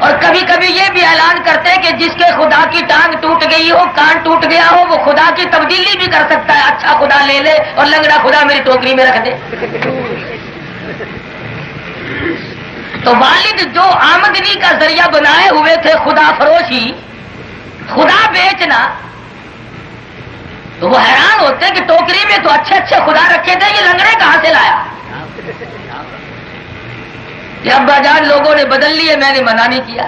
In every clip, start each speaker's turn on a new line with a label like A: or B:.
A: اور کبھی کبھی یہ بھی اعلان کرتے کہ جس کے خدا کی ٹانگ ٹوٹ گئی ہو، کان ٹوٹ گیا ہو، وہ خدا کی تبدیلی بھی کر سکتا ہے، اچھا خدا لے لے اور لنگڑا خدا میری ٹوکری میں رکھ دے۔ تو والد جو آمدنی کا ذریعہ بنائے ہوئے تھے خدا فروشی، خدا بیچنا، تو وہ حیران ہوتے کہ ٹوکری میں تو اچھے اچھے خدا رکھے تھے، یہ لنگڑے کہاں سے لایا؟ کہ ابا جان لوگوں نے بدل لیے، میں نے منع نہیں کیا۔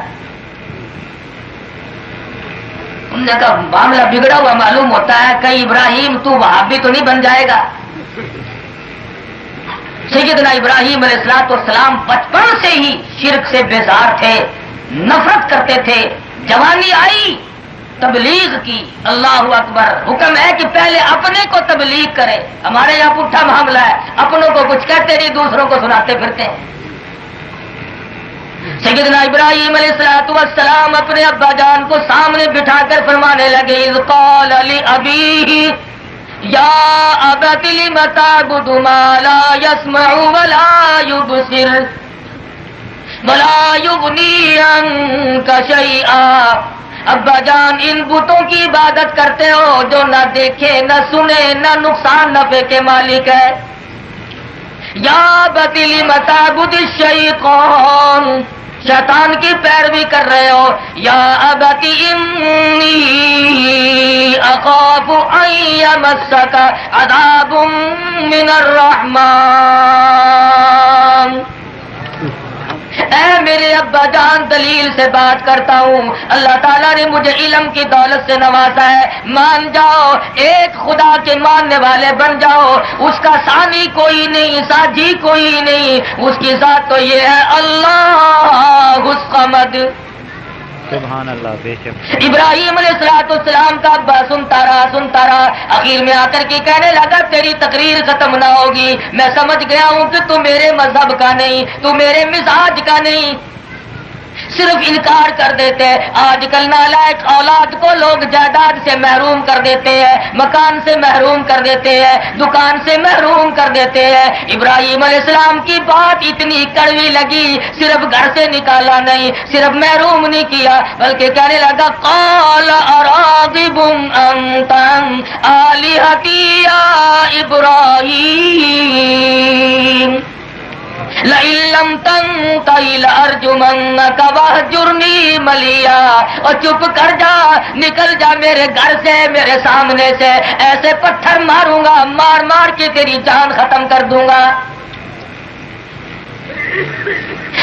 A: انہوں نے کہا معاملہ بگڑا ہوا معلوم ہوتا ہے، کہیں ابراہیم تو وہابی تو نہیں بن جائے گا۔ سیدنا ابراہیم علیہ السلام بچپن سے ہی شرک سے بیزار تھے، نفرت کرتے تھے۔ جوانی آئی، تبلیغ کی، اللہ اکبر، حکم ہے کہ پہلے اپنے کو تبلیغ کرے۔ ہمارے یہاں پٹھا معاملہ ہے، اپنوں کو کچھ کہتے نہیں، دوسروں کو سناتے پھرتے ہیں۔ سیدنا ابراہیم علیہ السلام اپنے ابا جان کو سامنے بٹھا کر فرمانے لگے، اذ قال لأبیہ یا ابت لم تعبد ما لا يسمع ولا يبصر ولا يغنی عنک شیئا۔ ابا جان ان بتوں کی عبادت کرتے ہو جو نہ دیکھے نہ سنے نہ نقصان نفع کے مالک ہے۔ یا ابت لم تعبد الشیطان، شیطان کی پیروی کر رہے ہو۔ یا ابت انی اخاف ان یمسک عذاب من الرحمن۔ اے میرے ابا جان دلیل سے بات کرتا ہوں، اللہ تعالیٰ نے مجھے علم کی دولت سے نوازا ہے، مان جاؤ، ایک خدا کے ماننے والے بن جاؤ، اس کا ثانی کوئی نہیں، ساجی کوئی نہیں، اس کی ذات تو یہ ہے اللہ الصمد۔
B: سبحان اللہ، بے شک۔
A: ابراہیم علیہ السلام کا ابا سنتا رہا، اخیر میں آ کر کے کہنے لگا تیری تقریر ختم نہ ہوگی، میں سمجھ گیا ہوں کہ تو میرے مذہب کا نہیں، تو میرے مزاج کا نہیں، صرف انکار کر دیتے ہیں۔ آج کل نالائق اولاد کو لوگ جائیداد سے محروم کر دیتے ہیں، مکان سے محروم کر دیتے ہیں، دکان سے محروم کر دیتے ہیں۔ ابراہیم علیہ السلام کی بات اتنی کڑوی لگی، صرف گھر سے نکالا نہیں، صرف محروم نہیں کیا، بلکہ کہنے لگا قال اراغب انت عن آلہتی یا ابراہیم لئن لم تنتہِ لأرجمنک واہجرنی ملیا۔ اور چپ کر جا، نکل جا میرے گھر سے، میرے سامنے سے، ایسے پتھر ماروں گا، مار مار کے تیری جان ختم کر دوں گا۔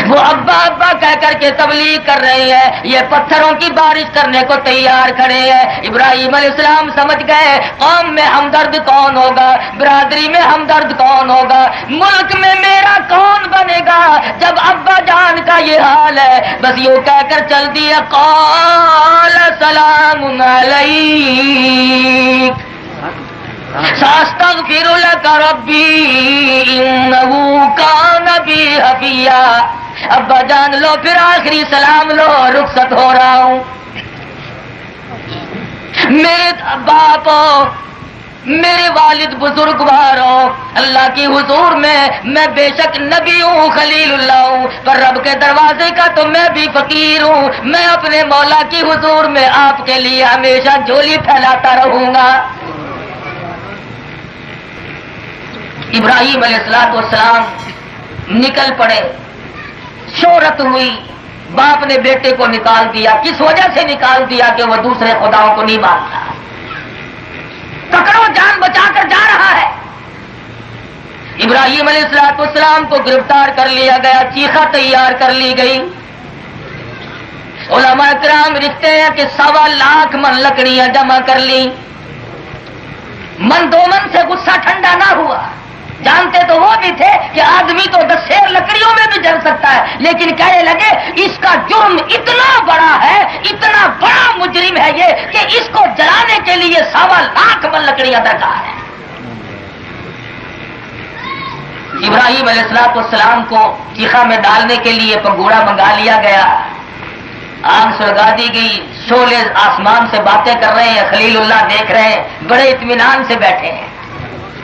A: وہ ابا ابا کہہ کر کے تبلیغ کر رہے ہیں، یہ پتھروں کی بارش کرنے کو تیار کھڑے ہیں۔ ابراہیم علیہ السلام سمجھ گئے قوم میں ہمدرد کون ہوگا، برادری میں ہمدرد کون ہوگا، ملک میں میرا کون بنے گا جب ابا جان کا یہ حال ہے۔ بس یوں کہہ کر چل دیا، قال سلام علیک ساستغفر لک ربی انہ کان بی حفیا۔ ابا جان لو پھر آخری سلام لو، رخصت ہو رہا ہوں۔ میرے باپ، میرے والد بزرگواروں، اللہ کی حضور میں بے شک نبی ہوں، خلیل اللہ ہوں، پر رب کے دروازے کا تو میں بھی فقیر ہوں۔ میں اپنے مولا کی حضور میں آپ کے لیے ہمیشہ جھولی پھیلاتا رہوں گا۔ ابراہیم علیہ السلام نکل پڑے، شہرت ہوئی، باپ نے بیٹے کو نکال دیا۔ کس وجہ سے نکال دیا؟ کہ وہ دوسرے خداؤں کو نہیں مانتا، پکڑو جان بچا کر جا رہا ہے۔ ابراہیم علیہ السلام کو گرفتار کر لیا گیا، چیخا تیار کر لی گئی۔ علماء کرام لکھتے ہیں کہ 1.25 لاکھ من لکڑیاں جمع کر لی، من 2 من سے غصہ ٹھنڈا نہ ہوا۔ جانتے تو وہ بھی تھے کہ آدمی تو 10 سیر لکڑیوں میں بھی جل سکتا ہے، لیکن کہنے لگے اس کا جرم اتنا بڑا ہے، اتنا بڑا مجرم ہے یہ کہ اس کو جلانے کے لیے 1.25 لاکھ من لکڑیاں درکار ہیں۔ ابراہیم علیہ السلام کو چیخا میں ڈالنے کے لیے پنگوڑا منگا لیا گیا، آگ سلگا دی گئی، شعلے آسمان سے باتیں کر رہے ہیں، خلیل اللہ دیکھ رہے ہیں، بڑے اطمینان سے بیٹھے ہیں۔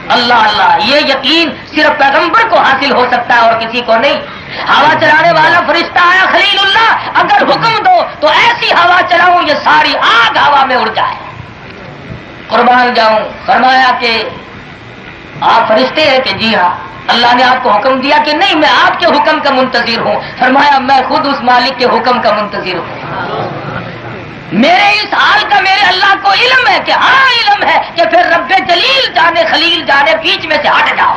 A: اللہ اللہ، یہ یقین صرف پیغمبر کو حاصل ہو سکتا ہے اور کسی کو نہیں۔ ہوا چلانے والا فرشتہ آیا، خلیل اللہ اگر حکم دو تو ایسی ہوا چلاؤں یہ ساری آگ ہوا میں اڑ جائے۔ قربان جاؤں، فرمایا کہ آپ فرشتے ہیں؟ کہ جی ہاں۔ اللہ نے آپ کو حکم دیا کہ نہیں میں آپ کے حکم کا منتظر ہوں؟ فرمایا میں خود اس مالک کے حکم کا منتظر ہوں۔ میرے اس حال کا میرے اللہ کو علم ہے کہ ہاں علم ہے کہ پھر رب جلیل جانے خلیل جانے بیچ میں سے ہٹ جاؤ۔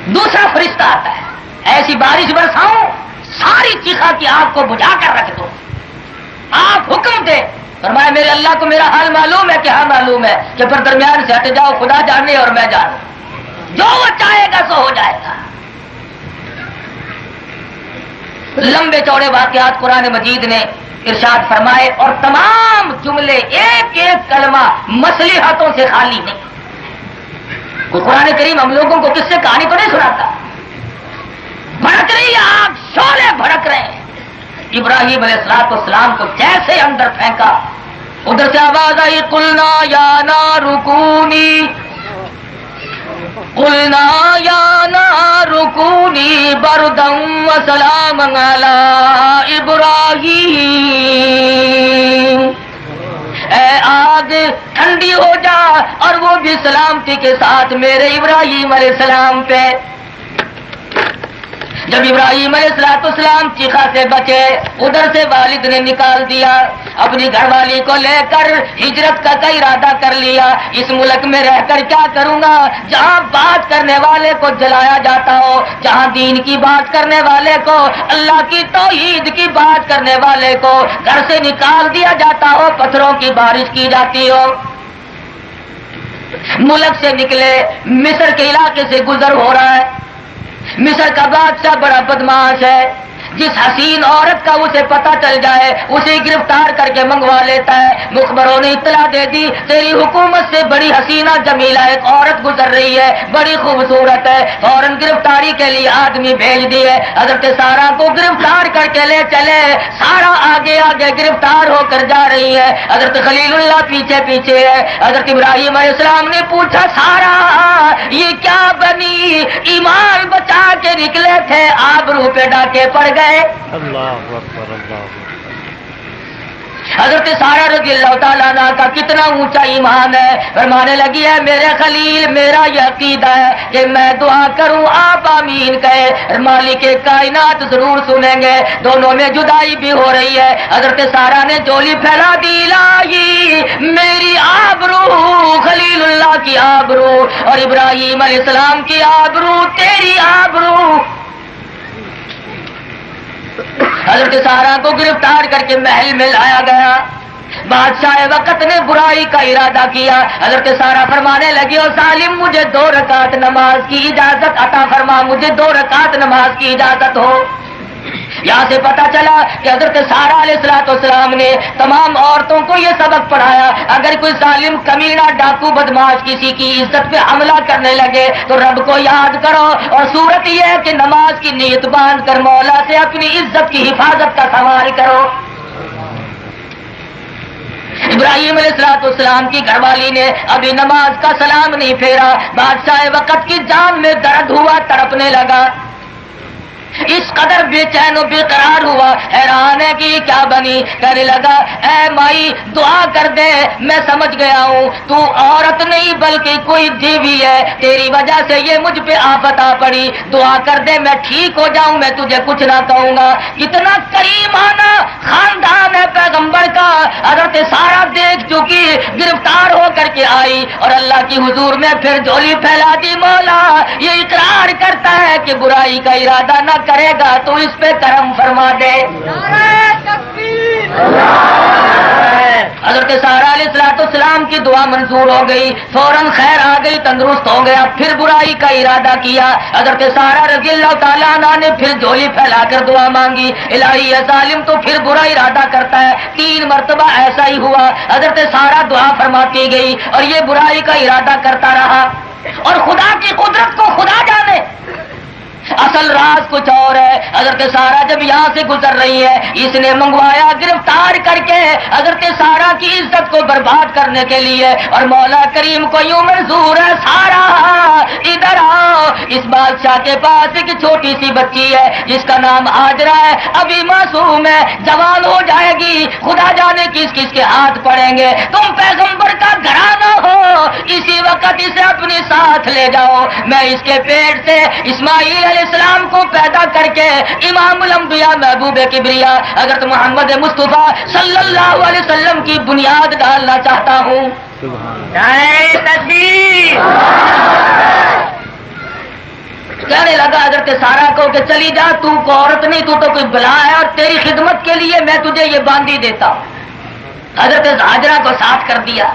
A: دوسرا فرشتہ آتا ہے، ایسی بارش برساؤں ساری چیخا کی آگ کو بجھا کر رکھ دو، آپ حکم دے۔ فرمایا میرے اللہ کو میرا حال معلوم ہے کہ ہاں معلوم ہے کہ پھر درمیان سے ہٹ جاؤ، خدا جانے اور میں جانوں، جو وہ چاہے گا سو ہو جائے گا۔ لمبے چوڑے واقعات قرآن مجید نے ارشاد فرمائے اور تمام جملے ایک ایک کلمہ مصلحتوں سے خالی نہیں۔ کوئی قرآن کریم ہم لوگوں کو کس سے کہانی تو نہیں سناتا، بھڑک رہی ہے آگ، شعلے بھڑک رہے ہیں۔ ابراہیم علیہ السلام کو جیسے اندر پھینکا، ادھر سے آواز آئی قلنا یا نار کونی، قلنا یا نار کونی بردا وسلاما علی ابراہیم، اے آگ ٹھنڈی ہو جا اور وہ بھی سلامتی کے ساتھ میرے ابراہیم علیہ السلام پہ۔ جب ابراہیم علیہ السلام چیخا سے بچے، ادھر سے والد نے نکال دیا، اپنی گھر والی کو لے کر ہجرت کا ارادہ کر لیا۔ اس ملک میں رہ کر کیا کروں گا جہاں بات کرنے والے کو جلایا جاتا ہو، جہاں دین کی بات کرنے والے کو، اللہ کی توحید کی بات کرنے والے کو گھر سے نکال دیا جاتا ہو، پتھروں کی بارش کی جاتی ہو۔ ملک سے نکلے، مصر کے علاقے سے گزر ہو رہا ہے۔ مصر کا بادشاہ بڑا بدماش ہے، جس حسین عورت کا اسے پتہ چل جائے اسے گرفتار کر کے منگوا لیتا ہے۔ مخبروں نے اطلاع دے دی تیری حکومت سے بڑی حسینہ جمیلہ ایک عورت گزر رہی ہے، بڑی خوبصورت ہے، فوراً گرفتاری کے لیے آدمی بھیج دیے۔ حضرت سارا کو گرفتار کر کے لے چلے، سارا آگے آگے گرفتار ہو کر جا رہی ہے، حضرت خلیل اللہ پیچھے پیچھے ہے۔ حضرت ابراہیم علیہ السلام نے پوچھا سارا یہ کیا بنی؟ ایمان بچا کے نکلے تھے، آبرو پہ ڈاکے پڑ گئے۔
B: اللہ اکبر اللہ اکبر۔
A: حضرت سارا رضی اللہ تعالیٰ عنہ کا کتنا اونچا ایمان ہے، فرمانے لگی ہے میرے خلیل میرا یہ عقیدہ ہے کہ میں دعا کروں آپ آمین کہے، مالک کائنات ضرور سنیں گے۔ دونوں میں جدائی بھی ہو رہی ہے، حضرت سارا نے جولی پھیلا دی، لائی میری آبرو، خلیل اللہ کی آبرو اور ابراہیم علیہ السلام کی آبرو، تیری آبرو۔ حضرت سارا کو گرفتار کر کے محل میں لایا گیا۔ بادشاہ وقت نے برائی کا ارادہ کیا، حضرت سارا فرمانے لگی او ظالم مجھے 2 رکعت نماز کی اجازت عطا فرما، مجھے 2 رکعت نماز کی اجازت ہو۔ یہاں سے پتا چلا کہ حضرت سارا علیہ السلام نے تمام عورتوں کو یہ سبق پڑھایا، اگر کوئی ظالم کمینہ ڈاکو بدماش کسی کی عزت پہ حملہ کرنے لگے تو رب کو یاد کرو، اور صورت یہ ہے کہ نماز کی نیت باندھ کر مولا سے اپنی عزت کی حفاظت کا سوال کرو۔ ابراہیم علیہ السلام کی گھر والی نے ابھی نماز کا سلام نہیں پھیرا، بادشاہ وقت کی جان میں درد ہوا، تڑپنے لگا، اس قدر بے چین و بے قرار ہوا، حیران ہے کہ کیا بنی۔ کہنے لگا اے مائی دعا کر دے، میں سمجھ گیا ہوں تو عورت نہیں بلکہ کوئی دیوی ہے، تیری وجہ سے یہ مجھ پہ آفت آ پڑی، دعا کر دے میں ٹھیک ہو جاؤں، میں تجھے کچھ نہ کہوں گا۔ کتنا کریمانہ خاندان ہے پیغمبر کا۔ حضرت سارا دیکھ چکی، گرفتار ہو کر کے آئی اور اللہ کی حضور میں پھر جھولی پھیلا دی، مولا یہ اقرار کرتا ہے کہ برائی کا ارادہ نہ کرے گا تو اس پہ کرم فرما دے۔ حضرت سارا علیہ السلام کی دعا منظور ہو گئی، فوراً خیر آ گئی، تندرست ہو گیا، پھر برائی کا ارادہ کیا۔ حضرت سارا رضی اللہ تعالیٰ عنہ نے پھر جھولی پھیلا کر دعا مانگی، الہی یہ ظالم تو پھر برا ارادہ کرتا ہے۔ 3 مرتبہ ایسا ہی ہوا، حضرت سارا دعا فرماتی گئی اور یہ برائی کا ارادہ کرتا رہا، اور خدا کی قدرت کو خدا جانے، اصل راز کچھ اور ہے. حضرت سارا جب یہاں سے گزر رہی ہے, اس نے منگوایا گرفتار کر کے حضرت سارا کی عزت کو برباد کرنے کے لیے, اور مولا کریم کو یوں منظور ہے, سارا ادھر آؤ. اس بادشاہ کے پاس ایک چھوٹی سی بچی ہے جس کا نام ہاجرہ ہے, ابھی معصوم ہے, جوان ہو جائے گی, خدا جانے کس کس کے ہاتھ پڑیں گے. تم پیغمبر کا گھرانہ ہو, اسی وقت اسے اپنے ساتھ لے جاؤ. میں اس کے پیٹ سے اسماعیل علیہ السلام کو پیدا کر کے امام الانبیاء محبوب کبریا حضرت محمد مصطفیٰ صلی اللہ علیہ وسلم کی بنیاد ڈالنا چاہتا ہوں. کہنے لگا حضرت سارا کو کہ چلی جا, تو کو عورت نہیں, تو کوئی بلا ہے, اور تیری خدمت کے لیے میں تجھے یہ باندھی دیتا ہوں. حضرت ہاجرہ کو ساتھ کر دیا,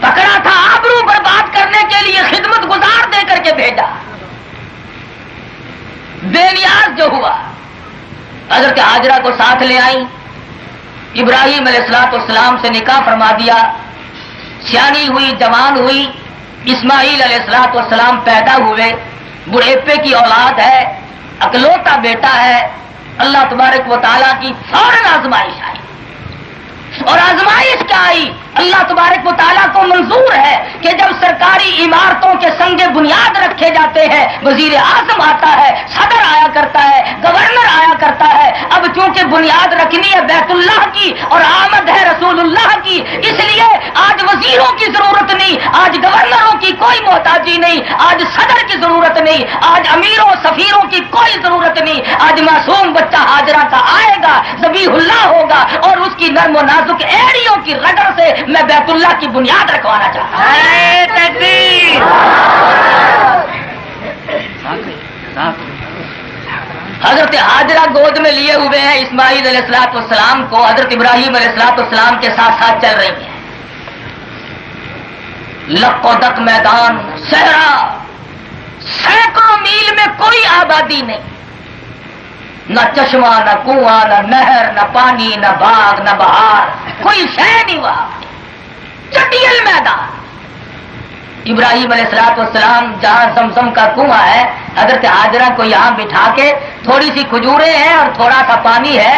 A: پکڑا تھا آبرو برباد کرنے کے لیے, خدمت گزار دے کر کے بھیجا. بے نیاز جو ہوا, حضرت ہاجرہ کو ساتھ لے آئی, ابراہیم علیہ السلام سے نکاح فرما دیا. سیانی ہوئی, جوان ہوئی, اسماعیل علیہ السلام پیدا ہوئے, بڑھیپے کی اولاد ہے, اکلوتا بیٹا ہے. اللہ تبارک و تعالیٰ کی فوراً آزمائش آئی, اور آزمائش کیا آئی؟ اللہ تبارک و تعالیٰ کو منظور ہے کہ جب سرکاری عمارتوں کے سنگ بنیاد رکھے جاتے ہیں, وزیر اعظم آتا ہے, صدر آیا کرتا ہے, گورنر آیا کرتا ہے. اب چونکہ بنیاد رکھنی ہے بیت اللہ کی اور آمد ہے رسول اللہ کی, اس لیے آج وزیروں کی ضرورت نہیں, آج گورنروں کی کوئی محتاجی نہیں, آج صدر کی ضرورت نہیں, آج امیروں سفیروں کی کوئی ضرورت نہیں. آج معصوم بچہ ہاجرہ کا آئے گا, ذبیح اللہ ہوگا, اور اس کی نرم و نازک ایڑیوں کی رگڑ سے میں بیت اللہ کی بنیاد رکھوانا چاہتا ہوں. حضرت ہاجرہ گود میں لیے ہوئے ہیں اسماعیل علیہ السلام کو, حضرت ابراہیم علیہ السلام کے ساتھ ساتھ چل رہی ہیں. لق و دق میدان, صحرا, سینکڑوں میل میں کوئی آبادی نہیں, نہ چشمہ, نہ کنواں, نہ نہر, نہ پانی, نہ باغ, نہ بہار, کوئی شے نہیں وہاں. چٹیل میدان. ابراہیم علیہ السلام جہاں زمزم کا کنواں ہے, حضرت ہاجرہ کو یہاں بٹھا کے, تھوڑی سی کھجوریں ہیں اور تھوڑا سا پانی ہے,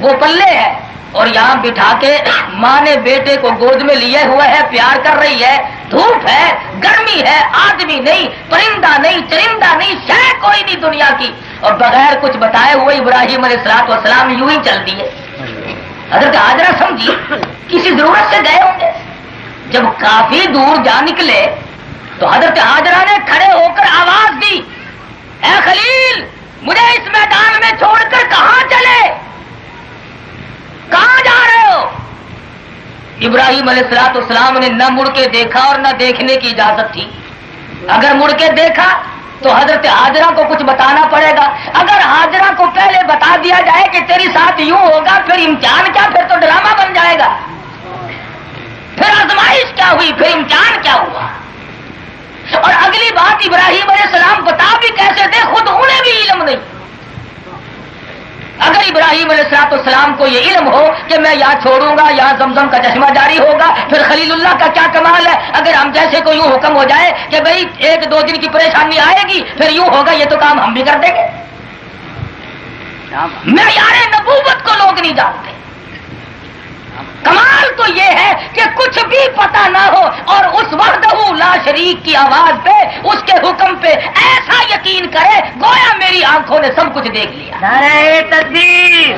A: وہ پلے ہے, اور یہاں بٹھا کے ماں نے بیٹے کو گود میں لیے ہوئے ہے, پیار کر رہی ہے. دھوپ ہے, گرمی ہے, آدمی نہیں, پرندہ نہیں, چرندہ نہیں, شے کوئی نہیں دنیا کی, اور بغیر کچھ بتائے ہوئے ابراہیم علیہ السلام یوں ہی چل دیے. حضرت ہاجرہ سمجھی کسی ضرورت سے گئے ہوں گے. جب کافی دور جا نکلے تو حضرت ہاجرہ نے کھڑے ہو کر آواز دی, اے خلیل, مجھے اس میدان میں چھوڑ کر کہاں چلے, کہاں جا رہے ہو؟ ابراہیم علیہ السلام نے نہ مڑ کے دیکھا اور نہ دیکھنے کی اجازت تھی. اگر مڑ کے دیکھا تو حضرت ہاجرہ کو کچھ بتانا پڑے گا. اگر ہاجرہ کو پہلے بتا دیا جائے کہ تیری ساتھ یوں ہوگا, پھر امتحان کیا, پھر تو ڈرامہ بن جائے گا. پھر آزمائش کیا ہوئی, پھر امتحان کیا ہوا. اور اگلی بات, ابراہیم علیہ السلام بتا بھی کیسے دے, خود انہیں بھی علم نہیں. اگر ابراہیم علیہ السلام کو یہ علم ہو کہ میں یہاں چھوڑوں گا, یہاں زمزم کا چشمہ جاری ہوگا, پھر خلیل اللہ کا کیا کمال ہے. اگر ہم جیسے کو یوں حکم ہو جائے کہ بھئی 1-2 دن کی پریشانی آئے گی, پھر یوں ہوگا, یہ تو کام ہم بھی کر دیں گے. معیار نبوت کو لوگ نہیں جانتے. کمال تو یہ ہے کہ کچھ بھی پتہ نہ ہو اور اس وحدہ لا شریک کی آواز پہ, اس کے حکم پہ ایسا یقین کرے گویا میری آنکھوں نے سب کچھ دیکھ لیا. نعرہ تکبیر.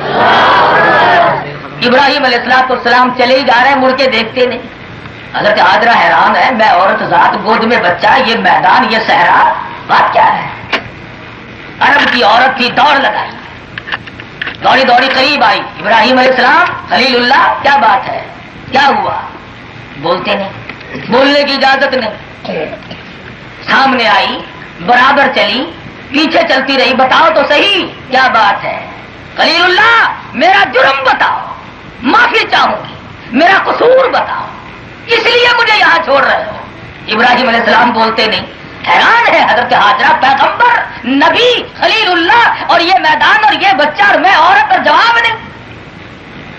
A: ابراہیم علیہ السلام چلے ہی جا رہے ہیں, مڑ کے دیکھتے نہیں. حضرت ہاجرہ حیران ہے, میں عورت ذات, گود میں بچہ, یہ میدان, یہ صحرا, بات کیا ہے؟ عرب کی عورت تھی, دوڑ لگائی, دوڑی دوڑی قریب آئی. ابراہیم علیہ السلام, خلیل اللہ, کیا بات ہے, کیا ہوا؟ بولتے نہیں, بولنے کی اجازت نہیں. سامنے آئی, برابر چلی, پیچھے چلتی رہی, بتاؤ تو صحیح کیا بات ہے. خلیل اللہ, میرا جرم بتاؤ, معافی چاہوں گی, میرا قصور بتاؤ, اس لیے مجھے یہاں چھوڑ رہے ہو. ابراہیم علیہ السلام بولتے نہیں. حیران ہے حضرت ہاجرہ, پیغمبر, نبی, خلیل اللہ, اور یہ میدان اور یہ بچہ, اور میں عورت, اور جواب نہیں.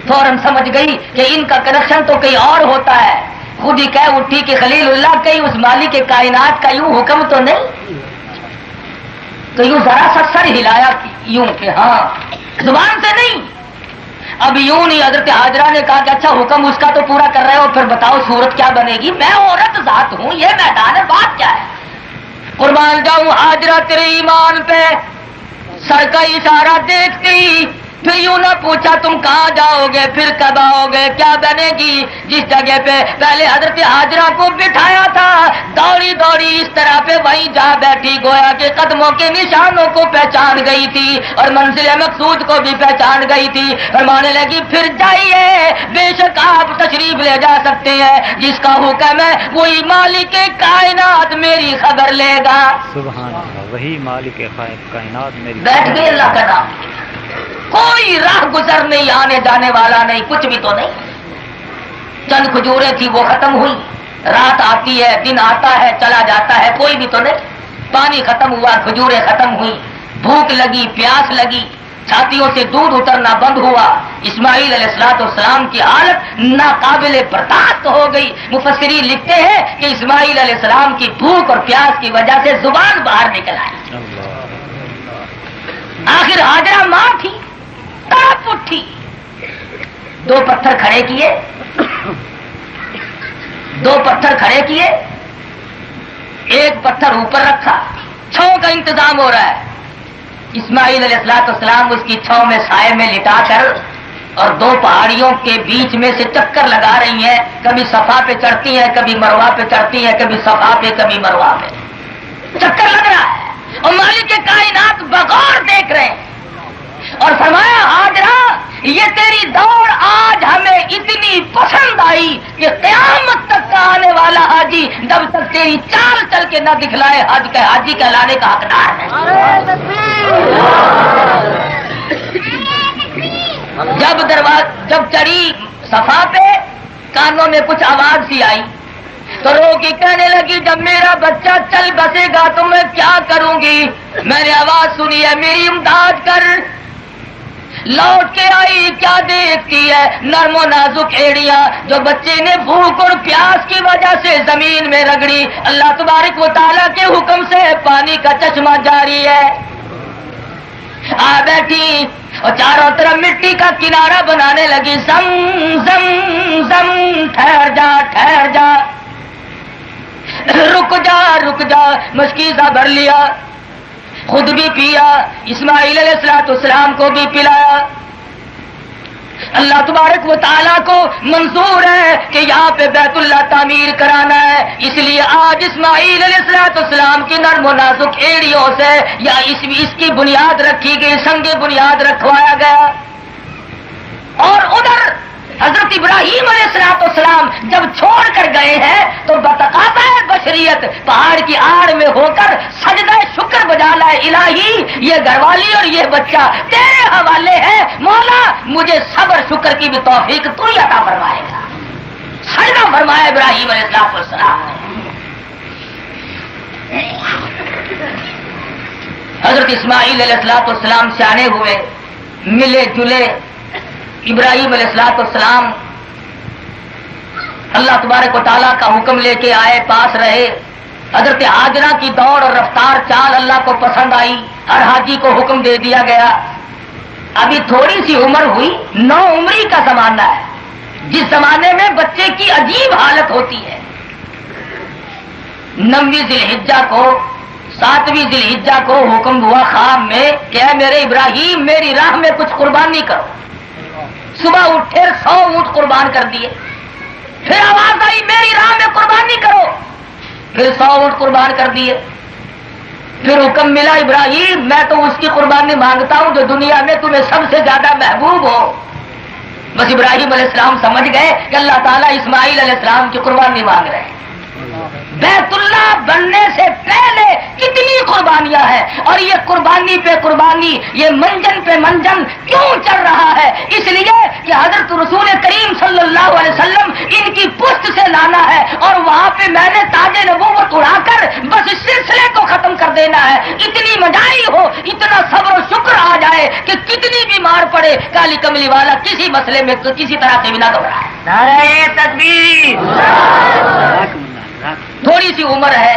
A: فوراً سمجھ گئی کہ ان کا کنیکشن تو کہیں اور ہوتا ہے. خود ہی کہہ اٹھی کہ خلیل اللہ, کہیں اس مالک کے کائنات کا یوں حکم تو نہیں. تو یوں ذرا سا سر ہلایا یوں کہ ہاں، زبان سے نہیں. اب یوں نہیں. حضرت حاجرہ نے کہا کہ اچھا حکم اس کا تو پورا کر رہے ہو، پھر بتاؤ صورت کیا بنے گی؟ میں عورت ذات ہوں، یہ میدان ہے، بات کیا ہے؟ قربان جاؤں حاجرہ تیرے ایمان پہ. سر کا اشارہ دیکھتی، پھر یوں نہ پوچھا تم کہاں جاؤ گے، پھر کب آؤ گے، کیا بنے گی؟ جس جگہ پہ پہلے حضرت حاجرہ کو بٹھایا تھا، دوڑی دوڑی اس طرح پہ وہیں جا بیٹھی، گویا کہ قدموں کے نشانوں کو پہچان گئی تھی اور منزل مقصود کو بھی پہچان گئی تھی. فرمانے لگی پھر جائیے، بے شک آپ تشریف لے جا سکتے ہیں، جس کا حکم ہے وہی مالک کائنات میری خبر لے گا.
B: سبحان اللہ، وہی مالک کائنات میری.
A: بیٹھ گئی اللہ کا نام. کوئی راہ گزر نہیں، آنے جانے والا نہیں، کچھ بھی تو نہیں. چند کھجوریں تھی وہ ختم ہوئی. رات آتی ہے، دن آتا ہے، چلا جاتا ہے، کوئی بھی تو نہیں. پانی ختم ہوا، کھجوریں ختم ہوئی. بھوک لگی، پیاس لگی، چھاتیوں سے دودھ اترنا بند ہوا. اسماعیل علیہ السلام کی حالت ناقابل برداشت ہو گئی. مفسرین لکھتے ہیں کہ اسماعیل علیہ السلام کی بھوک اور پیاس کی وجہ سے زبان باہر نکل آئی. آخر حاجرہ ماں تھی، تڑپ اٹھی. 2 پتھر کھڑے کیے، 2 پتھر کھڑے کیے، ایک پتھر اوپر رکھا. چھاؤں کا انتظام ہو رہا ہے. اسماعیل علیہ السلام اس کی چھاؤں میں سائے میں لٹا کر اور 2 پہاڑیوں کے بیچ میں سے چکر لگا رہی ہیں. کبھی صفا پہ چڑھتی ہیں، کبھی مروہ پہ چڑھتی ہیں، کبھی صفا پہ کبھی مروہ پہ. چکر لگ رہا ہے اور مالک کائنات بغور دیکھ رہے ہیں. اور فرمایا حاجرہ یہ تیری دوڑ آج ہمیں اتنی پسند آئی کہ قیامت تک کا آنے والا حاجی جب تک تیری چال چل کے نہ دکھلائے حاجی کہلانے کا حقدار ہے. جب چڑھی صفا پہ کانوں میں کچھ آواز سی آئی تو رو کے کہنے لگی جب میرا بچہ چل بسے گا تو میں کیا کروں گی؟ میں نے آواز سنی ہے میری امداد کر. لوٹ کے آئی، کیا دیکھتی ہے؟ نرم و نازک ایڑیاں جو بچے نے بھوک اور پیاس کی وجہ سے زمین میں رگڑی. اللہ تبارک و تعالیٰ کے حکم سے پانی کا چشمہ جاری ہے. آ بیٹھی اور چاروں طرف مٹی کا کنارہ بنانے لگی. زم زم زم، ٹھہر جا ٹھہر جا، رک جا رک جا. مشکیزہ بھر لیا، خود بھی پیا، اسماعیل علیہ السلام کو بھی پلایا. اللہ تبارک و تعالیٰ کو منظور ہے کہ یہاں پہ بیت اللہ تعمیر کرانا ہے، اس لیے آج اسماعیل علیہ السلام کی نرم و نازک ایڑیوں سے یا اس کی بنیاد رکھی گئی، سنگ بنیاد رکھوایا گیا. اور ادھر حضرت ابراہیم علیہ السلام جب چھوڑ کر گئے ہیں تو بتقاضا بشریت پہاڑ کی آڑ میں ہو کر سجدہ شکر بجا لائے. الہی یہ گھر والی اور یہ بچہ تیرے حوالے ہے، مولا مجھے صبر شکر کی بھی توفیق تو ہی عطا فرمائے گا. سجدہ فرمایا ابراہیم علیہ السلام. حضرت اسماعیل علیہ السلام سیانے ہوئے، ملے جلے. ابراہیم علیہ السلام اللہ تبارک و تعالیٰ کا حکم لے کے آئے، پاس رہے. حضرت حاجرہ کی دوڑ اور رفتار چال اللہ کو پسند آئی. ہر حاجی کو حکم دے دیا گیا. ابھی تھوڑی سی عمر ہوئی، 9 عمری کا زمانہ ہے، جس زمانے میں بچے کی عجیب حالت ہوتی ہے. 9ویں ذی الحجہ کو 7ویں ذی الحجہ کو حکم ہوا خواب میں کہ اے میرے ابراہیم میری راہ میں کچھ قربانی کرو. صبح اٹھے 100 اونٹ قربان کر دیے. پھر آواز آئی میری راہ میں قربانی کرو، پھر 100 اونٹ قربان کر دیے. پھر حکم ملا ابراہیم میں تو اس کی قربانی مانگتا ہوں جو دنیا میں تمہیں سب سے زیادہ محبوب ہو. بس ابراہیم علیہ السلام سمجھ گئے کہ اللہ تعالیٰ اسماعیل علیہ السلام کی قربانی مانگ رہے ہیں. بیت اللہ بننے سے پہلے کتنی قربانیاں ہیں، اور یہ قربانی پہ قربانی، یہ منجن پہ منجن کیوں چل رہا ہے؟ اس لیے کہ حضرت رسول کریم صلی اللہ علیہ وسلم ان کی پشت سے لانا ہے، اور وہاں پہ میں نے تاج نبوت اڑا کر بس اس سلسلے کو ختم کر دینا ہے. اتنی مجائی ہو، اتنا صبر و شکر آ جائے کہ کتنی بیمار پڑے کالی کملی والا کسی مسئلے میں کسی طرح سے بھی نہ گھبرائے. نعرہ تکبیر. تھوڑی سی عمر ہے،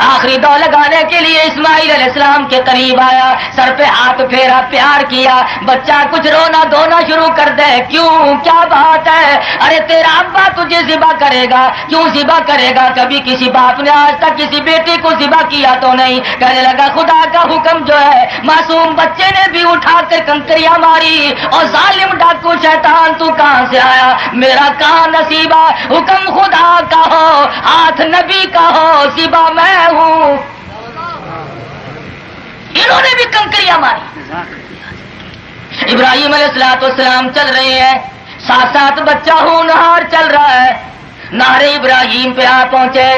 A: آخری دو لگانے کے لیے اسماعیل علیہ السلام کے قریب آیا، سر پہ ہاتھ پھیرا، پیار کیا۔ بچہ کچھ رونا دھونا شروع کر دے، کیوں کیا بات ہے؟ ارے تیرا ابا تجھے ذبح کرے گا، کیوں ذبح کرے گا؟ کبھی کسی باپ نے آج تک کسی بیٹی کو ذبح کیا تو نہیں۔ کہنے لگا خدا کا حکم جو ہے، معصوم بچے نے بھی اٹھا کر کنکریاں ماری، اور ظالم ڈاکو شیطان تو کہاں سے آیا؟ میرا کہاں نصیبہ، حکم خدا کا ہو، ہاتھ نبی کا ہو، ذبح میں ہوں۔ انہوں نے بھی کنکریاں ماری۔ ابراہیم علیہ السلام چل رہے ہیں، ساتھ ساتھ بچہ ہونہار چل رہا ہے۔ نہر ابراہیم پہ آ پہنچے،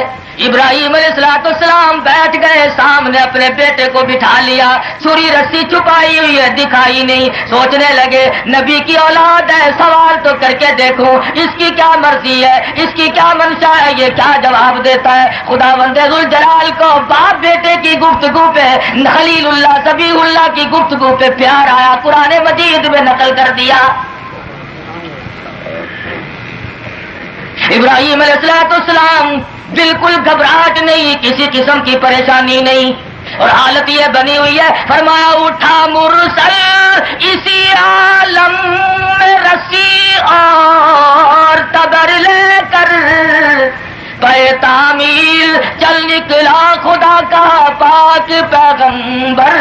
A: ابراہیم علیہ السلام بیٹھ گئے، سامنے اپنے بیٹے کو بٹھا لیا، چھری رسی چھپائی ہوئی ہے دکھائی نہیں۔ سوچنے لگے نبی کی اولاد ہے، سوال تو کر کے دیکھوں اس کی کیا مرضی ہے، اس کی کیا منشا ہے، یہ کیا جواب دیتا ہے۔ خداوند ذوالجلال کو باپ بیٹے کی گفتگو پہ، خلیل اللہ ذبیح اللہ کی گفتگو پہ پیار آیا، قرآن مجید میں نقل کر دیا۔ ابراہیم علیہ السلام بالکل گھبراہٹ نہیں، کسی قسم کی پریشانی نہیں، اور حالت یہ بنی ہوئی ہے، فرمایا اٹھا مرسل اسی عالم میں رسی اور تبر لے کر، پے تعمیل چل نکلا خدا کا پاک پیغمبر۔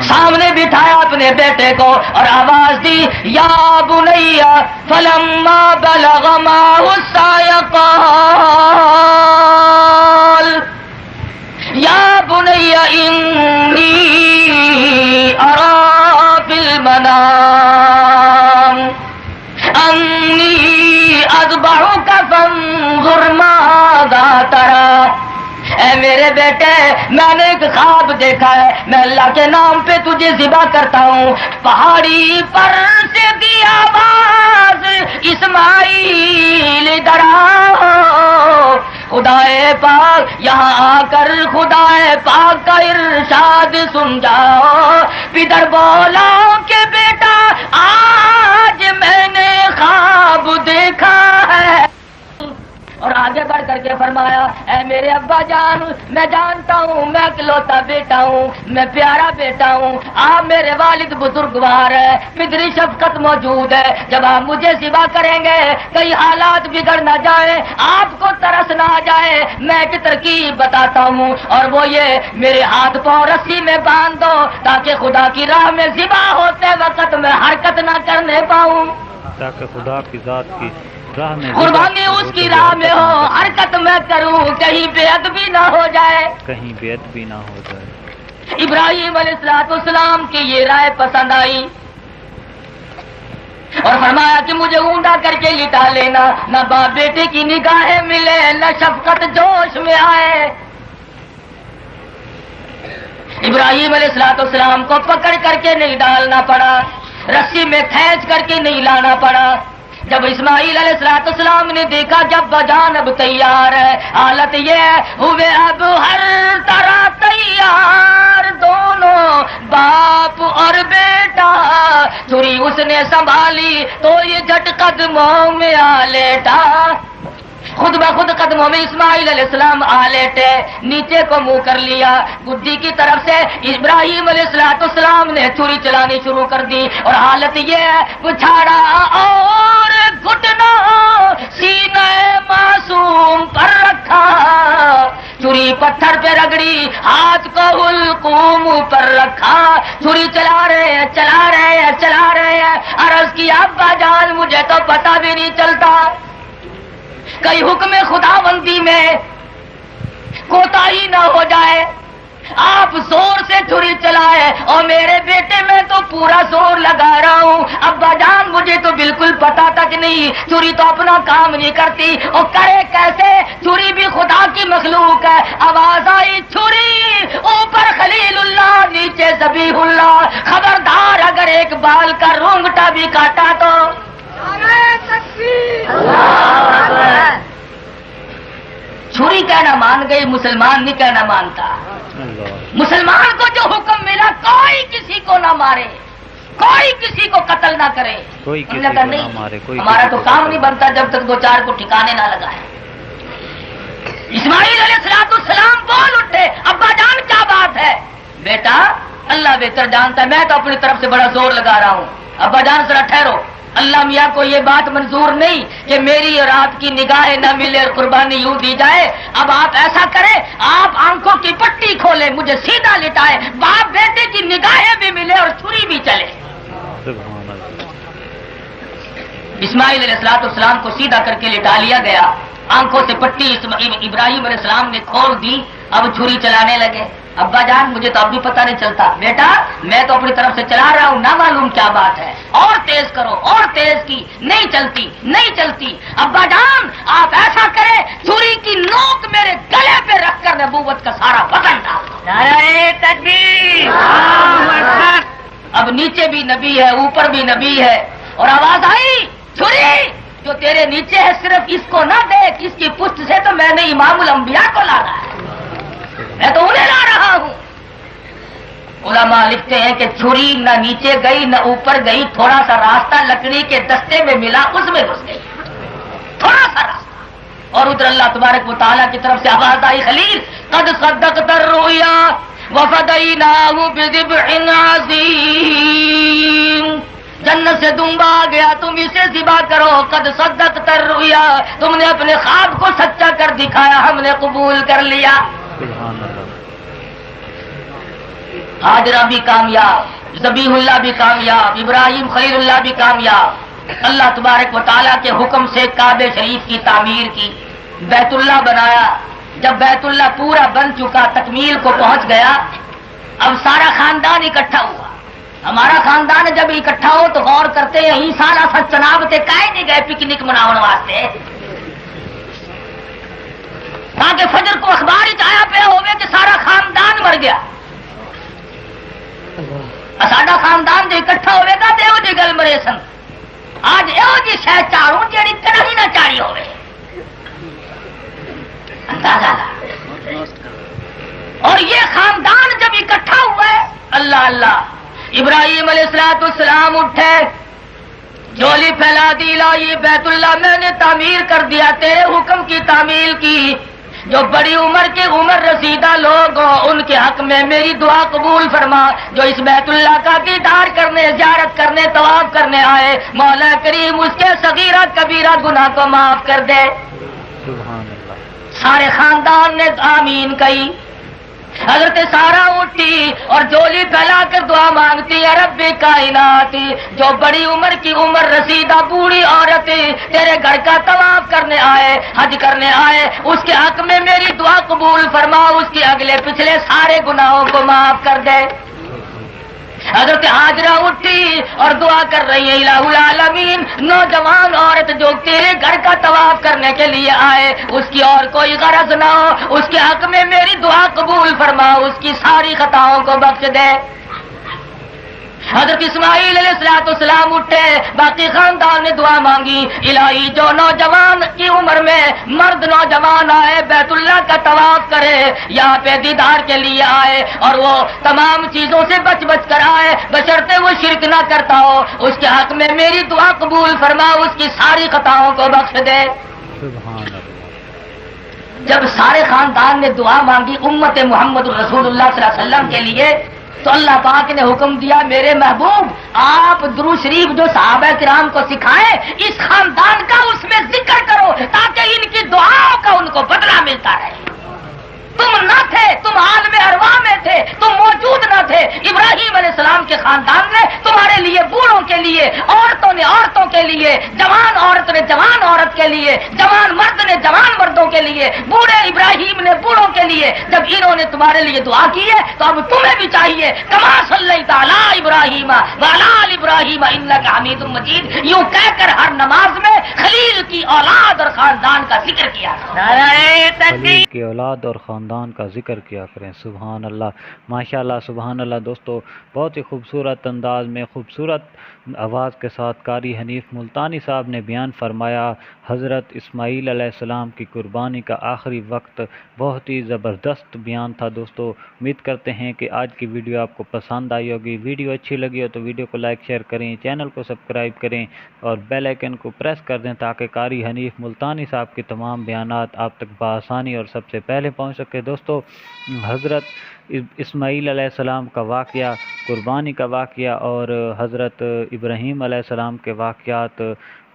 A: سامنے بٹھایا اپنے بیٹے کو اور آواز دی، یا بنیا فلما بلغ معه السعي قال یا بني إني أرى في المنام أني أذبحك فانظر ماذا ترى۔ اے میرے بیٹے، میں نے ایک خواب دیکھا ہے، میں اللہ کے نام پہ تجھے ذبح کرتا ہوں۔ پہاڑی پر سے دی آواز، اسماعیل ادھر آؤ۔ خدائے پاک یہاں آ کر خدائے پاک کا ارشاد سن جاؤ۔ پدر بولا کہ بیٹا آج میں نے خواب دیکھا ہے، اور آگے بڑھ کر کے فرمایا، اے میرے ابا جان، میں جانتا ہوں میں اکلوتا بیٹا ہوں، میں پیارا بیٹا ہوں، آپ میرے والد بزرگوار ہے، پدری شفقت موجود ہے، جب آپ مجھے ذبح کریں گے کئی حالات بگڑ نہ جائے، آپ کو ترس نہ آ جائے، میں ایک ترکیب بتاتا ہوں، اور وہ یہ میرے ہاتھ پاؤں رسی میں باندھ دو تاکہ خدا کی راہ میں ذبح ہوتے وقت میں حرکت نہ کرنے پاؤں،
B: تاکہ خدا کی ذات کی راہ میں
A: قربانی اس کی راہ میں ہو، حرکت میں کروں، کہیں بے ادبی نہ ہو جائے،
B: کہیں بے ادبی نہ ہو جائے۔
A: ابراہیم علیہ السلام کی یہ رائے پسند آئی، اور فرمایا کہ مجھے اوندا کر کے لٹا لینا، نہ باپ بیٹے کی نگاہیں ملے، نہ شفقت جوش میں آئے۔ ابراہیم علیہ السلام کو پکڑ کر کے نہیں ڈالنا پڑا، رسی میں کھینچ کر کے نہیں لانا پڑا۔ جب اسماعیل علیہ السلام نے دیکھا جب بجان اب تیار ہے، حالت یہ ہوئے اب ہر طرح تیار، دونوں باپ اور بیٹا، چھری اس نے سنبھالی تو یہ جھٹ قدموں میں آ لیٹا۔ خود بخود قدموں میں اسماعیل علیہ السلام آ لیٹے، نیچے کو منہ کر لیا، گدی کی طرف سے ابراہیم علیہ السلام نے چھری چلانی شروع کر دی، اور حالت یہ ہے پچھاڑا اور گھٹنا سینہ معصوم پر رکھا، چھری پتھر پہ رگڑی، ہاتھ کو حلقوم پر رکھا، چھری چلا رہے ہیں عرض کیا ابا جان مجھے تو پتہ بھی نہیں چلتا، کئی حکم خداوندی میں کوتاہی نہ ہو جائے، آپ زور سے چھری چلائے اور میرے بیٹے میں تو پورا زور لگا رہا ہوں، ابا جان مجھے تو بالکل پتا تک نہیں، چھری تو اپنا کام نہیں کرتی، اور کرے کیسے، چھری بھی خدا کی مخلوق ہے۔ آواز آئی چھری اوپر خلیل اللہ نیچے ذبیح اللہ، خبردار اگر ایک بال کا رونگٹا بھی کاٹا تو چھری کہنا مان گئی، مسلمان نہیں کہنا مانتا۔ مسلمان کو جو حکم ملا کوئی کسی کو نہ مارے، کوئی کسی کو قتل نہ کرے،
B: کوئی کسی کو نہ مارے، کوئی
A: ہمارا تو کام نہیں بنتا جب تک دو چار کو ٹھکانے نہ لگائے۔ اسماعیل اسماعیل علیہ السلام بول اٹھے، ابا جان کیا بات ہے؟ بیٹا اللہ بہتر جانتا ہے، میں تو اپنی طرف سے بڑا زور لگا رہا ہوں، ابا جان ذرا ٹھہرو، اللہ میاں کو یہ بات منظور نہیں کہ میری اور آپ کی نگاہیں نہ ملے اور قربانی یوں دی جائے۔ اب آپ ایسا کریں، آپ آنکھوں کی پٹی کھولیں، مجھے سیدھا لٹائیں، باپ بیٹے کی نگاہیں بھی ملے اور چھری بھی چلے۔ اسماعیل علیہ السلام کو سیدھا کر کے لٹا لیا گیا، آنکھوں سے پٹی ابراہیم علیہ السلام نے کھول دی، اب چھری چلانے لگے۔ ابا جان مجھے تو اب بھی پتہ نہیں چلتا، بیٹا میں تو اپنی طرف سے چلا رہا ہوں، نہ معلوم کیا بات ہے، اور تیز کرو، اور تیز کی، نہیں چلتی نہیں چلتی۔ ابا جان آپ ایسا کریں، چھری کی نوک میرے گلے پہ رکھ کر نبوت کا سارا وزن ڈال دو۔ نعرہ تکبیر! اب نیچے بھی نبی ہے، اوپر بھی نبی ہے، اور آواز آئی، چھری جو تیرے نیچے ہے صرف اس کو نہ دیکھ، اس کی پشت سے تو میں نے امام الانبیاء کو لانا ہے، میں تو انہیں لا رہا ہوں۔ علماء لکھتے ہیں کہ چھری نہ نیچے گئی نہ اوپر گئی، تھوڑا سا راستہ لکڑی کے دستے میں ملا، اس میں گھس گئی، تھوڑا سا راستہ۔ اور ادھر اللہ تبارک و تعالیٰ کی طرف سے آواز آئی، خلیل قد صدقت الرؤیا وفدیناہ بذبح عظیم، جنت سے دمبا آ گیا، تم اسے ذبح کرو، قد صدقت الرؤیا، تم نے اپنے خواب کو سچا کر دکھایا، ہم نے قبول کر لیا۔ حاجرہ بھی کامیاب، ذبیح اللہ بھی کامیاب، ابراہیم خلیل اللہ بھی کامیاب۔ اللہ تبارک و تعالیٰ کے حکم سے کعبہ شریف کی تعمیر کی، بیت اللہ بنایا۔ جب بیت اللہ پورا بن چکا، تکمیل کو پہنچ گیا، اب سارا خاندان اکٹھا ہوا۔ ہمارا خاندان جب اکٹھا ہو تو غور کرتے ہیں، ہی سارا سچ چناب تے کائے نہیں گئے پکنک مناؤن واسطے، تاکہ فجر کو اخبار ہی آیا پہ ہوئے کہ سارا خاندان مر گیا۔ ساڈا خاندان جو اکٹھا ہوئے گا تو یہ گل مرے سن، آج یہ جی شہ چاروں جیڑی کڑاہی نہ چاری ہوئے، اندازہ لا۔ اور یہ خاندان جب اکٹھا ہوا ہے، اللہ اللہ، ابراہیم علیہ السلام اٹھے، جولی پھیلا دی، لائی بیت اللہ میں نے تعمیر کر دیا، تیرے حکم کی تعمیل کی۔ جو بڑی عمر کے عمر رسیدہ لوگ ہوں ان کے حق میں میری دعا قبول فرما، جو اس بیت اللہ کا دیدار کرنے، زیارت کرنے، طواف کرنے آئے، مولا کریم اس کے صغیرہ کبیرہ گناہ کو معاف کر دے۔
B: سبحان اللہ۔
A: سارے خاندان نے آمین کہی۔ حضرت سارا اٹھی اور جولی پھیلا کر دعا مانگتی ہے، رب کائنات، جو بڑی عمر کی عمر رسیدہ بوڑھی عورت تیرے گھر کا طواف کرنے آئے، حج کرنے آئے، اس کے حق میں میری دعا قبول فرما، اس کے اگلے پچھلے سارے گناہوں کو معاف کر دے۔ حضرت حاجرہ اٹھی اور دعا کر رہی ہے، الہ العالمین، نوجوان عورت جو تیرے گھر کا طواف کرنے کے لیے آئے، اس کی اور کوئی غرض نہ ہو، اس کے حق میں میری دعا قبول فرما، اس کی ساری خطاؤں کو بخش دے۔ حضرت اسماعیل علیہ السلام اٹھے، باقی خاندان نے دعا مانگی، الہی جو نوجوان کی عمر میں مرد نوجوان آئے، بیت اللہ کا طواف کرے، یہاں پہ دیدار کے لیے آئے، اور وہ تمام چیزوں سے بچ بچ کر آئے، بشرطے وہ شرک نہ کرتا ہو، اس کے حق میں میری دعا قبول فرما، اس کی ساری خطاؤں کو بخش دے۔
B: سبحان اللہ۔
A: جب سارے خاندان نے دعا مانگی امت محمد رسول اللہ صلی اللہ علیہ وسلم کے لیے، تو اللہ پاک نے حکم دیا، میرے محبوب آپ درود شریف جو صحابہ کرام کو سکھائیں، اس خاندان کا اس میں ذکر کرو تاکہ ان کی دعاؤں کا ان کو بدلہ ملتا رہے۔ تم نہ تھے، تم عالم ارواح میں تھے، تم موجود نہ تھے، ابراہیم علیہ السلام کے خاندان نے تمہارے لیے، بوڑھوں کے لیے، عورتوں نے عورتوں کے لیے، جوان عورت نے جوان عورت کے لیے، جوان مرد نے جوان مردوں کے لیے، بوڑھے ابراہیم نے بوڑھوں کے لیے، جب انہوں نے تمہارے لیے دعا کی ہے تو اب تمہیں بھی چاہیے، کما صلیت علی ابراہیم وعلی آل ابراہیم انک حمید مجید، یوں کہہ کر ہر نماز میں خلیل کی اولاد اور خاندان کا ذکر کیا۔
B: خلیل کی اولاد اور خاندان کا ذکر کیا کریں۔ سبحان اللہ، ماشاءاللہ، سبحان اللہ۔ دوستو بہت ہی خوبصورت انداز میں، خوبصورت آواز کے ساتھ قاری حنیف ملتانی صاحب نے بیان فرمایا حضرت اسماعیل علیہ السلام کی قربانی کا آخری وقت۔ بہت ہی زبردست بیان تھا دوستو۔ امید کرتے ہیں کہ آج کی ویڈیو آپ کو پسند آئی ہوگی۔ ویڈیو اچھی لگی ہو تو ویڈیو کو لائک شیئر کریں، چینل کو سبسکرائب کریں اور بیل آئیکن کو پریس کریں کر دیں تاکہ قاری حنیف ملتانی صاحب کے تمام بیانات آپ تک بآسانی اور سب سے پہلے پہنچ سکے۔ دوستو، حضرت اسماعیل علیہ السلام کا واقعہ، قربانی کا واقعہ اور حضرت ابراہیم علیہ السلام کے واقعات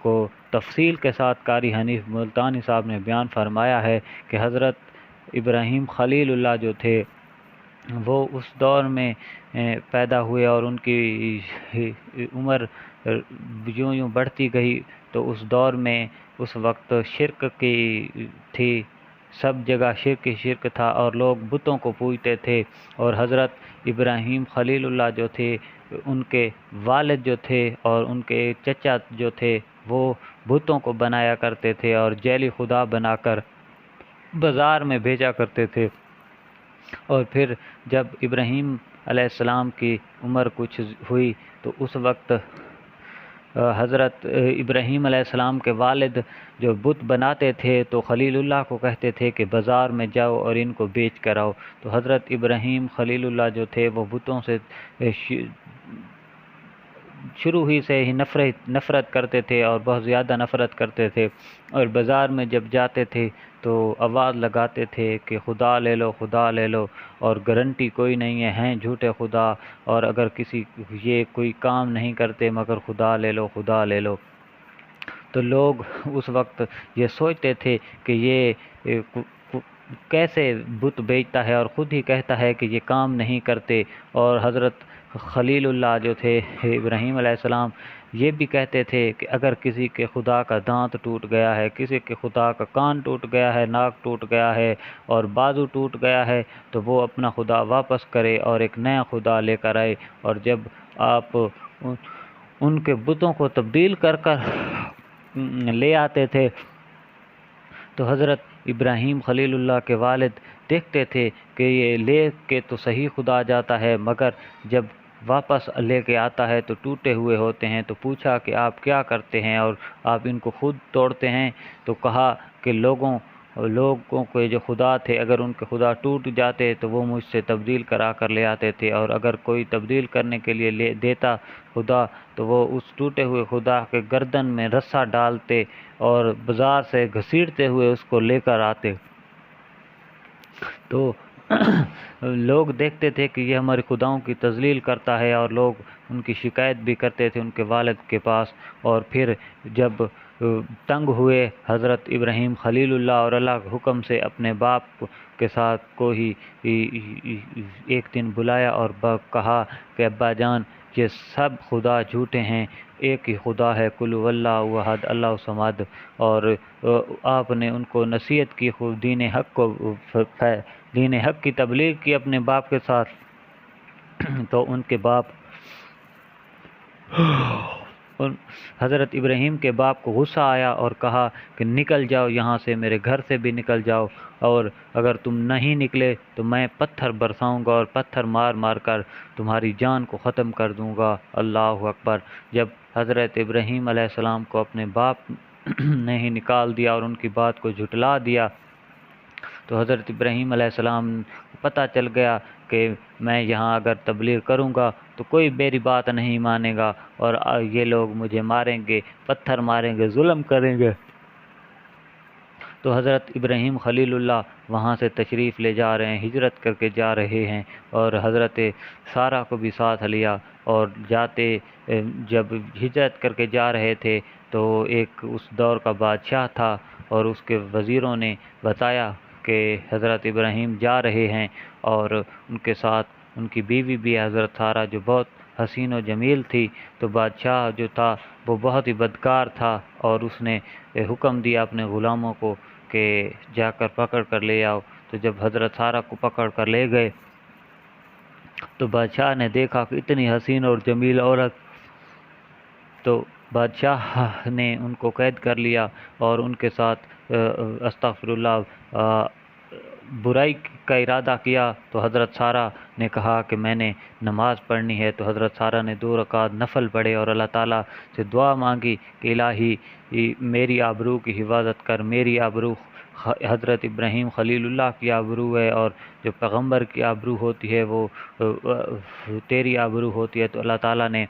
B: کو تفصیل کے ساتھ قاری حنیف ملتانی صاحب نے بیان فرمایا ہے کہ حضرت ابراہیم خلیل اللہ جو تھے وہ اس دور میں پیدا ہوئے اور ان کی عمر یوں یوں بڑھتی گئی، تو اس دور میں اس وقت شرک کی تھی، سب جگہ شرک تھا اور لوگ بتوں کو پوجتے تھے، اور حضرت ابراہیم خلیل اللہ جو تھے، ان کے والد جو تھے اور ان کے چچا جو تھے وہ بتوں کو بنایا کرتے تھے اور جعلی خدا بنا کر بازار میں بھیجا کرتے تھے۔ اور پھر جب ابراہیم علیہ السلام کی عمر کچھ ہوئی تو اس وقت حضرت ابراہیم علیہ السلام کے والد جو بت بناتے تھے تو خلیل اللہ کو کہتے تھے کہ بازار میں جاؤ اور ان کو بیچ کر آؤ، تو حضرت ابراہیم خلیل اللہ جو تھے وہ بتوں سے شروع ہی سے ہی نفرت کرتے تھے اور بہت زیادہ نفرت کرتے تھے، اور بازار میں جب جاتے تھے تو آواز لگاتے تھے کہ خدا لے لو، خدا لے لو، اور گارنٹی کوئی نہیں ہے، ہیں جھوٹے خدا، اور اگر کسی یہ کوئی کام نہیں کرتے مگر خدا لے لو، خدا لے لو۔ تو لوگ اس وقت یہ سوچتے تھے کہ یہ کیسے بت بیچتا ہے اور خود ہی کہتا ہے کہ یہ کام نہیں کرتے، اور حضرت خلیل اللہ جو تھے ابراہیم علیہ السلام یہ بھی کہتے تھے کہ اگر کسی کے خدا کا دانت ٹوٹ گیا ہے، کسی کے خدا کا کان ٹوٹ گیا ہے، ناک ٹوٹ گیا ہے اور بازو ٹوٹ گیا ہے تو وہ اپنا خدا واپس کرے اور ایک نیا خدا لے کر آئے، اور جب آپ ان کے بتوں کو تبدیل کر لے آتے تھے تو حضرت ابراہیم خلیل اللہ کے والد دیکھتے تھے کہ یہ لے کے تو صحیح خدا جاتا ہے مگر جب واپس لے کے آتا ہے تو ٹوٹے ہوئے ہوتے ہیں، تو پوچھا کہ آپ کیا کرتے ہیں اور آپ ان کو خود توڑتے ہیں؟ تو کہا کہ لوگوں کے جو خدا تھے اگر ان کے خدا ٹوٹ جاتے تو وہ مجھ سے تبدیل کرا کر لے آتے تھے، اور اگر کوئی تبدیل کرنے کے لیے دیتا خدا تو وہ اس ٹوٹے ہوئے خدا کے گردن میں رسا ڈالتے اور بازار سے گھسیٹتے ہوئے اس کو لے کر آتے۔ تو لوگ دیکھتے تھے کہ یہ ہمارے خداؤں کی تذلیل کرتا ہے اور لوگ ان کی شکایت بھی کرتے تھے ان کے والد کے پاس، اور پھر جب تنگ ہوئے حضرت ابراہیم خلیل اللہ اور اللہ کے حکم سے اپنے باپ کے ساتھ کو ہی ایک دن بلایا اور کہا کہ ابا جان یہ سب خدا جھوٹے ہیں، ایک ہی خدا ہے، قل هو اللہ احد اللہ الصمد، اور آپ نے ان کو نصیحت کی، خود دین حق کی تبلیغ کی اپنے باپ کے ساتھ، تو ان کے باپ حضرت ابراہیم کے باپ کو غصہ آیا اور کہا کہ نکل جاؤ یہاں سے، میرے گھر سے بھی نکل جاؤ، اور اگر تم نہیں نکلے تو میں پتھر برساؤں گا اور پتھر مار مار کر تمہاری جان کو ختم کر دوں گا۔ اللہ اکبر۔ جب حضرت ابراہیم علیہ السلام کو اپنے باپ نے ہی نکال دیا اور ان کی بات کو جھٹلا دیا تو حضرت ابراہیم علیہ السلام کو پتہ چل گیا کہ میں یہاں اگر تبلیغ کروں گا تو کوئی میری بات نہیں مانے گا اور یہ لوگ مجھے ماریں گے، پتھر ماریں گے، ظلم کریں گے۔ تو حضرت ابراہیم خلیل اللہ وہاں سے تشریف لے جا رہے ہیں، ہجرت کر کے جا رہے ہیں، اور حضرت سارہ کو بھی ساتھ لیا، اور جب ہجرت کر کے جا رہے تھے تو ایک اس دور کا بادشاہ تھا اور اس کے وزیروں نے بتایا کہ حضرت ابراہیم جا رہے ہیں، اور ان کے ساتھ ان کی بیوی بھی حضرت سارہ جو بہت حسین و جمیل تھی، تو بادشاہ جو تھا وہ بہت ہی بدکار تھا اور اس نے حکم دیا اپنے غلاموں کو کہ جا کر پکڑ کر لے آؤ۔ تو جب حضرت سارہ کو پکڑ کر لے گئے تو بادشاہ نے دیکھا کہ اتنی حسین اور جمیل عورت، تو بادشاہ نے ان کو قید کر لیا اور ان کے ساتھ استغفر اللہ برائی کا ارادہ کیا۔ تو حضرت سارہ نے کہا کہ میں نے نماز پڑھنی ہے، تو حضرت سارہ نے 2 رکعت نفل پڑھے اور اللہ تعالیٰ سے دعا مانگی کہ الہی میری آبرو کی حفاظت کر، میری آبرو حضرت ابراہیم خلیل اللہ کی آبرو ہے، اور جو پیغمبر کی آبرو ہوتی ہے وہ تیری آبرو ہوتی ہے۔ تو اللہ تعالیٰ نے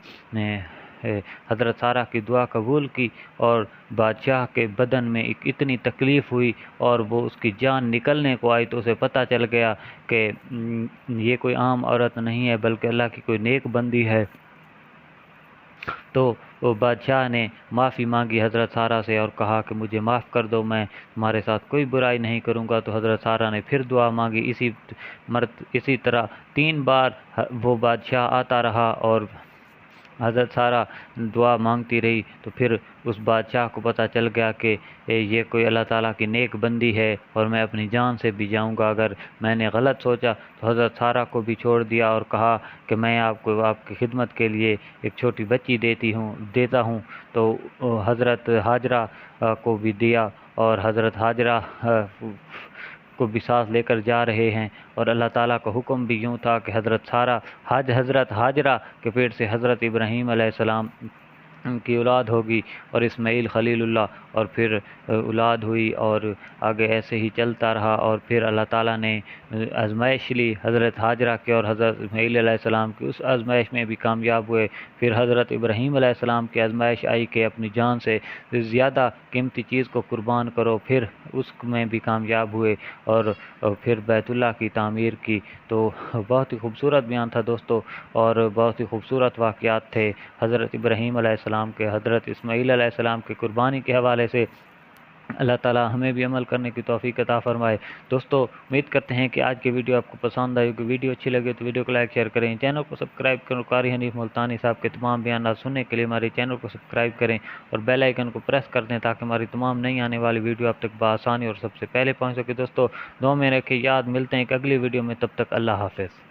B: حضرت سارہ کی دعا قبول کی اور بادشاہ کے بدن میں ایک اتنی تکلیف ہوئی اور وہ اس کی جان نکلنے کو آئی تو اسے پتہ چل گیا کہ یہ کوئی عام عورت نہیں ہے بلکہ اللہ کی کوئی نیک بندی ہے۔ تو وہ بادشاہ نے معافی مانگی حضرت سارہ سے اور کہا کہ مجھے معاف کر دو، میں تمہارے ساتھ کوئی برائی نہیں کروں گا۔ تو حضرت سارہ نے پھر دعا مانگی، اسی طرح 3 بار وہ بادشاہ آتا رہا اور حضرت سارہ دعا مانگتی رہی۔ تو پھر اس بادشاہ کو پتہ چل گیا کہ یہ کوئی اللہ تعالیٰ کی نیک بندی ہے اور میں اپنی جان سے بھی جاؤں گا اگر میں نے غلط سوچا۔ تو حضرت سارہ کو بھی چھوڑ دیا اور کہا کہ میں آپ کو آپ کی خدمت کے لیے ایک چھوٹی بچی دیتا ہوں۔ تو حضرت حاجرہ کو بھی دیا اور حضرت حاجرہ کو بھی ساتھ لے کر جا رہے ہیں، اور اللہ تعالیٰ کا حکم بھی یوں تھا کہ حضرت حاجرہ کے پیٹ سے حضرت ابراہیم علیہ السلام کی اولاد ہوگی اور اسماعیل خلیل اللہ، اور پھر اولاد ہوئی اور آگے ایسے ہی چلتا رہا، اور پھر اللہ تعالیٰ نے آزمائش لی حضرت حاجرہ کے اور حضرت اسماعیل علیہ السلام کی، اس آزمائش میں بھی کامیاب ہوئے۔ پھر حضرت ابراہیم علیہ السلام کی آزمائش آئی کہ اپنی جان سے زیادہ قیمتی چیز کو قربان کرو، پھر اس میں بھی کامیاب ہوئے اور پھر بیت اللہ کی تعمیر کی۔ تو بہت ہی خوبصورت بیان تھا دوستو، اور بہت ہی خوبصورت واقعات تھے حضرت ابراہیم علیہ السلام کے، حضرت اسماعیل علیہ السلام کے قربانی کے حوالے سے۔ اللہ تعالیٰ ہمیں بھی عمل کرنے کی توفیق عطا فرمائے۔ دوستو امید کرتے ہیں کہ آج کی ویڈیو آپ کو پسند آئی ہوگی۔ ویڈیو اچھی لگے تو ویڈیو کو لائک شیئر کریں، چینل کو سبسکرائب کریں، قاری حنیف ملتانی صاحب کے تمام بیانات سننے کے لیے ہمارے چینل کو سبسکرائب کریں اور بیل آئیکن کو پریس کر دیں تاکہ ہماری تمام نئی آنے والی ویڈیو آپ تک بآسانی اور سب سے پہلے پہنچ سکے۔ دوستو دعا میں رکھیں، یاد ملتے ہیں ایک اگلی ویڈیو میں، تب تک اللہ حافظ۔